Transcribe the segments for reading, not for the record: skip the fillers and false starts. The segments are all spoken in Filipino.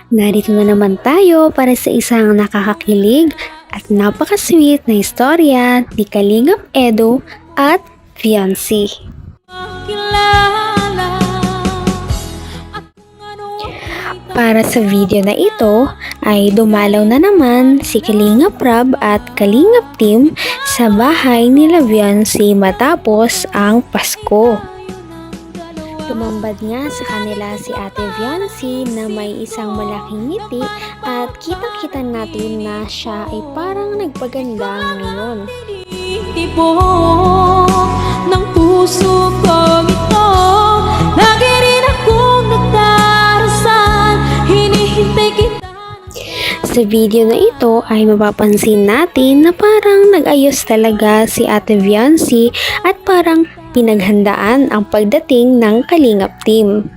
Narito na naman tayo para sa isang nakakakilig at napaka-sweet na istorya ni Kalingap Edu at Fiancé. Para sa video na ito ay dumalaw na naman si Kalingap Rab at Kalingap Team sa bahay nila Fiancé matapos ang Pasko. Tumambad nga sa kanila si Ate Fiancé na may isang malaking ngiti at kitang-kita natin na siya ay parang nagpaganda ngayon. Tibok ng puso ko ito, lagi rin akong nagdarasal, hinihintay kita. Sa video na ito ay mapapansin natin na parang nag-ayos talaga si Ate Fiancé at parang pinaghandaan ang pagdating ng Kalingap Team.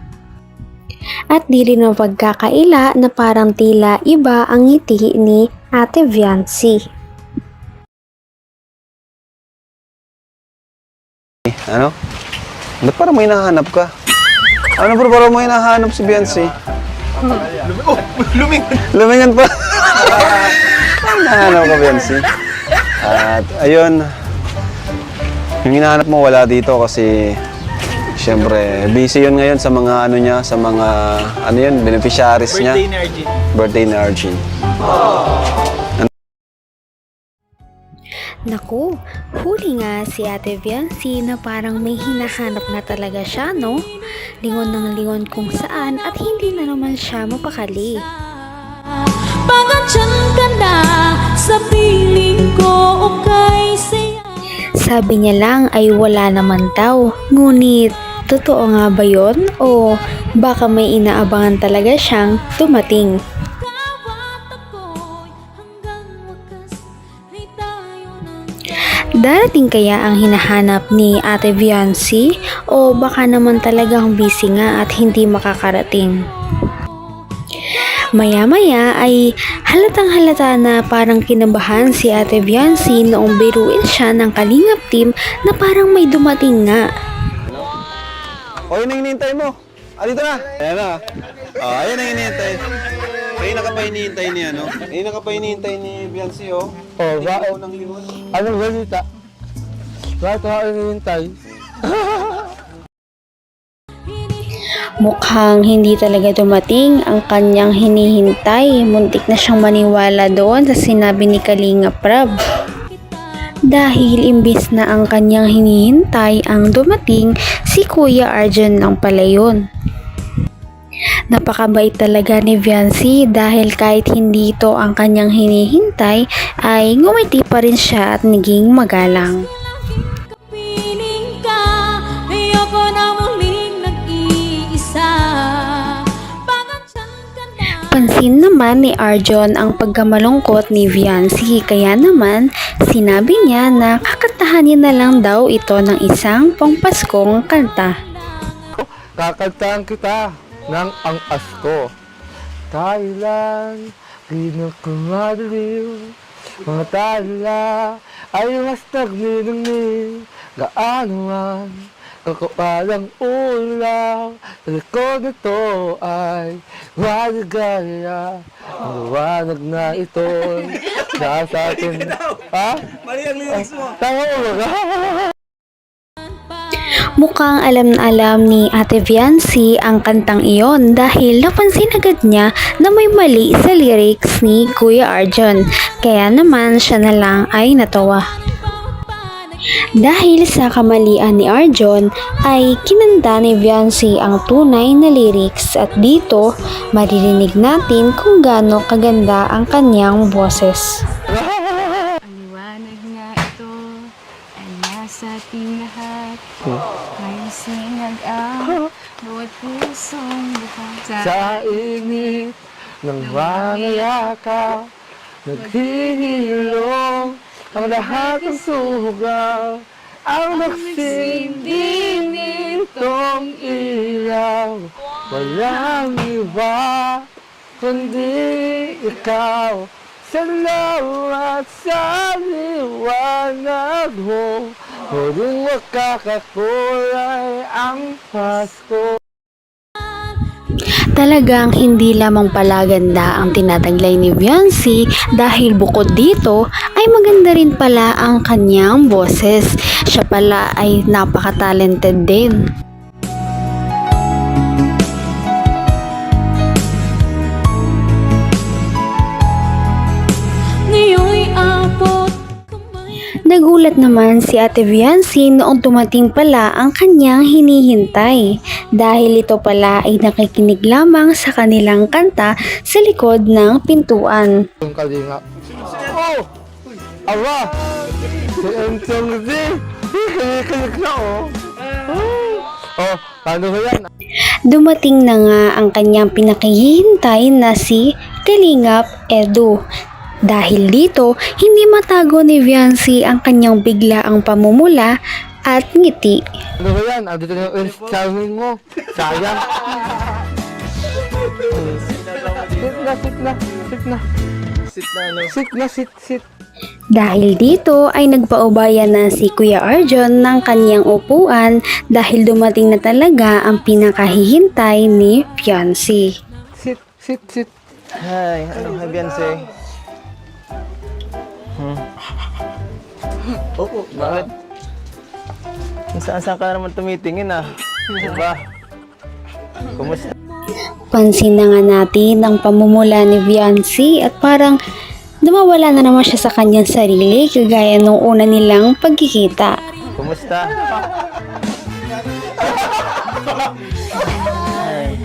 At di rin mapagkakaila na parang tila iba ang ngiti ni Ate Fiancé. Ano? Ba't parang may nahanap ka? Ano bro, parang may nahanap si Fiancé? Lumingan pa! Parang nahanap ka, Fiancé. At ayun, yung hinahanap mo wala dito kasi siyempre busy yun ngayon sa mga ano niya, sa mga ano yun, beneficiaries niya. Birthday ni Arjun. Naku, huli nga si Ate Fiancé na parang may hinahanap na talaga siya, no? Lingon ng lingon kung saan at hindi na naman siya mapakali. Pagandyan ka na sa piling ko, okay saya. Sabi niya lang ay wala naman daw. Ngunit, totoo nga ba yun? O baka may inaabangan talaga siyang dumating? Darating kaya ang hinahanap ni Ate Fiancé o baka naman talagang busy nga at hindi makakarating? Maya-maya ay halatang halata na parang kinabahan si Ate Fiancé noong biruin siya ng Kalingap Team na parang may dumating nga. O, yun ang hinihintay mo. Dito na. Ayan na. Ayan ang hinihintay. Kanina ka pa hinihintay ni ano? Kanina ka pa hinihintay ni Fiancé, oh. Oh, bakit? Anong balita? Bakit ako hinihintay? Mukhang hindi talaga dumating ang kanyang hinihintay. Muntik na siyang maniwala doon sa sinabi ni Kalingap Rab. Dahil imbis na ang kanyang hinihintay ang dumating, si Kuya Arjun lang pala yun. Napakabait talaga ni Fiancé dahil kahit hindi ito ang kanyang hinihintay ay ngumiti pa rin siya at naging magalang. Kapiling ka, ayoko na muling nag-iisa. Pagandyan ka na. Pansin naman ni Arjun ang pagkamalungkot ni Fiancé kaya naman sinabi niya na kakantahan niya na lang daw ito ng isang pangpaskong kanta. Kakantahan kita ng ang asko. Tayo lang, pinakumadaliw. Mga tala ay mas nagniningning. Gaano man, kakapalang ulang. Sa likod nito ay maligaya. Ang liwanag na ito'y nasa atin. Ha? Mali ang lyrics mo. Tama mo ba? Mukhang alam na alam ni Ate Fiancé ang kantang iyon dahil napansin agad niya na may mali sa lyrics ni Kuya Arjun. Kaya naman siya na lang ay natawa. Dahil sa kamalian ni Arjun ay kinanta ni Fiancé ang tunay na lyrics at dito maririnig natin kung gaano kaganda ang kanyang boses. Liwanag nga ito ay nasa ating lahat. May sinag ang bawat pusong bukas. Sa init ng mga yakap, naghihilom ang lahat ng sugal. Ang nagsindi nitong ilaw, walang iba kundi ikaw. Salamat sa liwanag mo, huling makakakulay ang Pasko. Talagang hindi lamang pala ganda ang tinataglay ni Beyonce dahil bukod dito ay maganda rin pala ang kanyang boses. Siya pala ay napaka-talented din. Ngayon'y abot Nagulat naman si Ate Beyonce noong dumating pala ang kanyang hinihintay dahil ito pala ay nakikinig lamang sa kanilang kanta sa likod ng pintuan. Yung kalinga. Oh! Awa! Si Entong Z! Kaya na oh! Oh, paano ba yan? Dumating na nga ang kanyang pinakihintay na si Kalingap Edu. Dahil dito, hindi matago ni Beyonce ang kanyang biglaang pamumula at ngiti. Ano ba yan? Andito na yung charming mo. Sayang. Sit. Dahil dito ay nagpaubaya na si Kuya Arjon ng kanyang upuan dahil dumating na talaga ang pinakahihintay ni Beyonce. Sit. Hi, hi Beyonce. Oo, bakit? Kung saan ka naman tumitingin ah. Diba? Kumusta? Pansin na nga natin ang pamumula ni Beyonce at parang nawawala na naman siya sa kanyang sarili kagaya nung una nilang pagkikita. Kumusta? Hi.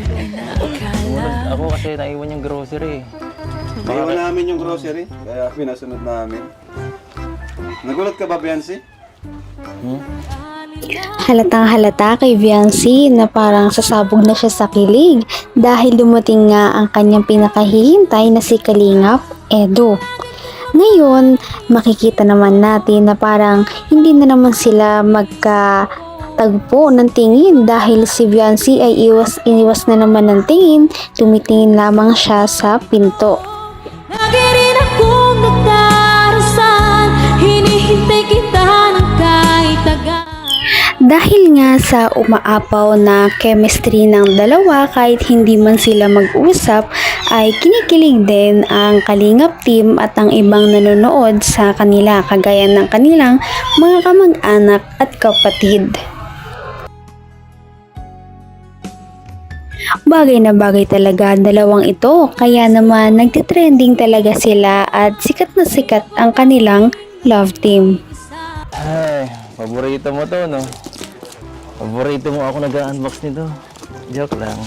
Ako kasi naiwan yung grocery. Naiwan namin yung grocery, kaya pinasunod namin. Nagulat ka ba, Beyonce? Halatang halata kay Beyonce na parang sasabog na siya sa kilig dahil dumating nga ang kanyang pinakahihintay na si Kalingap Edu. Ngayon, makikita naman natin na parang hindi na naman sila magkatagpo ng tingin dahil si Beyonce ay iniwas na naman ng tingin, tumitingin lamang siya sa pinto. Lagi rin akong nagdarasal, hinihintay kita ng kahit tagal. Dahil nga sa umaapaw na chemistry ng dalawa kahit hindi man sila mag-usap ay kinikilig din ang Kalingap team at ang ibang nanonood sa kanila kagaya ng kanilang mga kamag-anak at kapatid. Bagay na bagay talaga ang dalawang ito kaya naman nagtitrending talaga sila at sikat na sikat ang kanilang love team. Ay, paborito mo to, no? Paborito mo ako nag-unbox nito. Joke lang.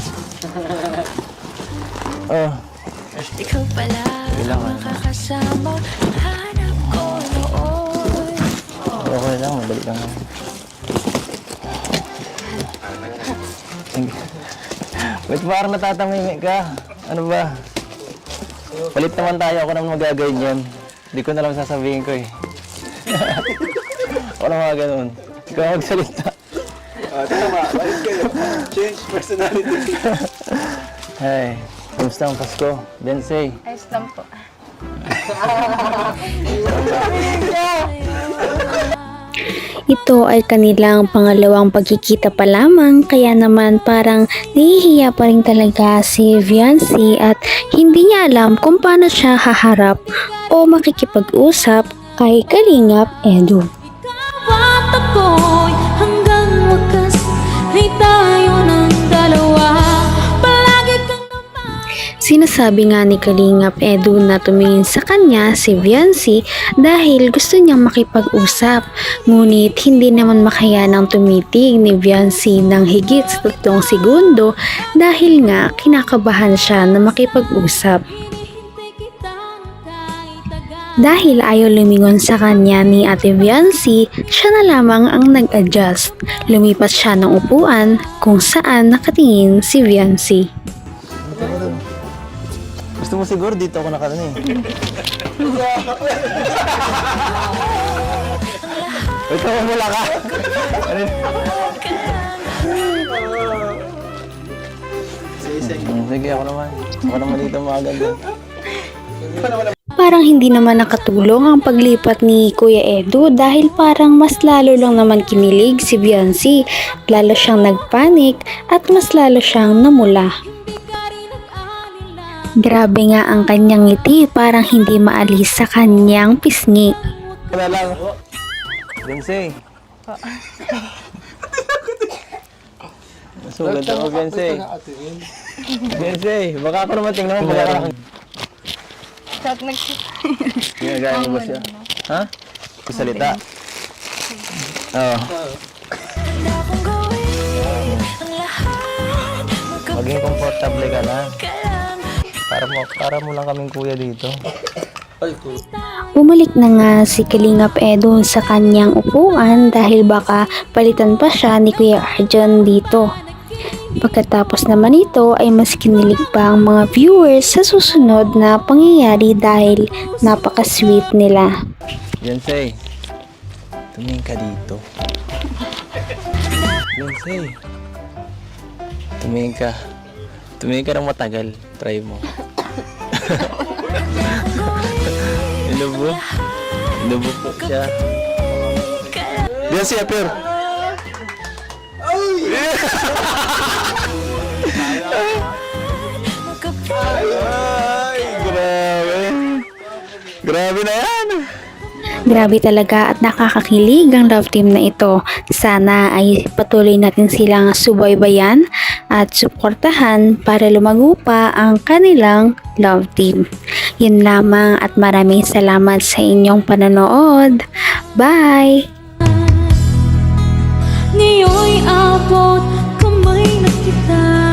Oh. Ikaw pala makakasama, hanap ko noon. Okay lang, madali lang. Ba't parang natatamimi ka? Ano ba? Palit naman tayo, ako naman magaganyan. Hindi ko na lang sasabihin ko eh. Ako na mga ganun. Ikaw magsalita. Tama, ayos kayo. Change personality. Hey, kumusta ang Pasko? Beyonce. Ayos lang po. Ito ay kanilang pangalawang pagkikita pa lamang kaya naman parang nahihiya pa rin talaga si Beyonce at hindi niya alam kung paano siya haharap o makikipag-usap kay Kalingap Edu. At ako'y hanggang wakas ay tayo ng dalawa. Palagi kang Sinasabi nga ni Kalingap Edu na tumingin sa kanya si Beyonce dahil gusto niyang makipag-usap. Ngunit hindi naman makayanang tumitig ni Beyonce ng higit sa 3 segundo dahil nga kinakabahan siya na makipag-usap. Dahil ayaw lumingon sa kanya ni Ate Beyonce, siya na lamang ang nag-adjust. Lumipat siya ng upuan kung saan nakatingin si Beyonce. Gusto mo siguro dito ako nakaroon eh. Wait, wala ka. Sige, ako naman. Ako naman dito mga ganda. Parang hindi naman nakatulong ang paglipat ni Kuya Edu dahil parang mas lalo lang naman kinilig si Beyonce. Lalo siyang nagpanik at mas lalo siyang namula. Grabe nga ang kanyang ngiti, parang hindi maalis sa kanyang pisngi. Wala lang. Bensay. Sugat ako, Bensay. Bensay, baka ako naman tingnan mo. Baka ako. Shot Ginagaya mo ba siya? Ha? Kusalita. Oo. Maging komportable ka na. Para mo lang kaming kuya dito. Bumalik na nga si Kalingap Edo sa kanyang upuan dahil baka palitan pa siya ni Kuya Arjon dito. Pagkatapos naman ito ay mas kinilig pa ang mga viewers sa susunod na pangyayari dahil napaka-sweet nila. Bensay, tumingin ka dito. Bensay, tumingin ka. Tumingin ka ng matagal. Try mo. Inubo. Inubo po siya. Bensay, appear. Ay, grabe. Grabe na yan. Grabe talaga at nakakakilig ang love team na ito. Sana ay patuloy natin silang subaybayan at suportahan para lumago pa ang kanilang love team. Yun lamang at maraming salamat sa inyong panonood. Bye! Ngayon'y abot kamay na kita.